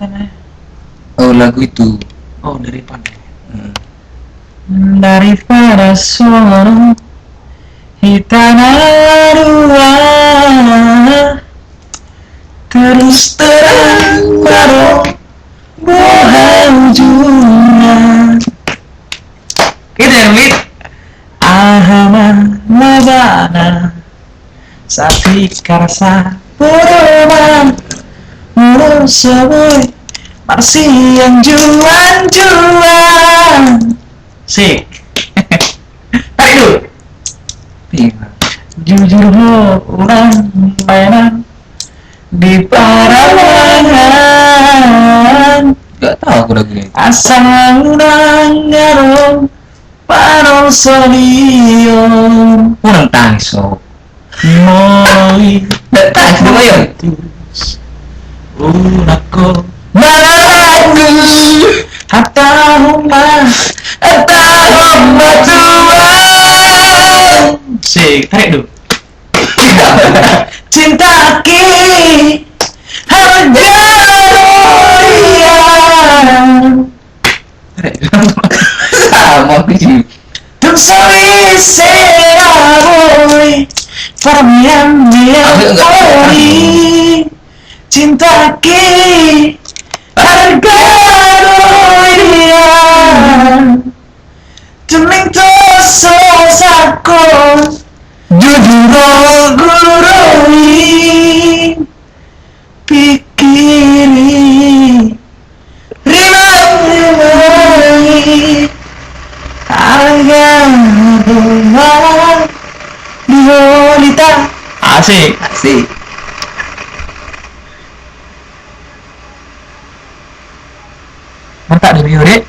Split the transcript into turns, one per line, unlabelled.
katanya.
Oh, lagu itu.
Oh, daripada suara hitana dua terus terang baru buah ujungnya. Gitu ya, Mit? Ahama labana sapi karsa berubah mulu sebuah marsi yang juan-juan. Sik. Tarik dulu. Jujur lo orang mainan di parawangan.
Gak tahu aku lagunya.
Asal urang ngarong panon solion.
Kurang tangis so.
Moi
Tangis dulu ya.
unako malaku hatta huma tuan. Sik, tarik dulu. Cinta ki harga doyan.
Sama aku sih.
Tum sorry boy Farmian oi cinta ki harga doyan. Teming to sosakon jujur gurui pikiri rimai harga doyan diolita. Asik.
Asik.
Mantap deh Bio, Dek.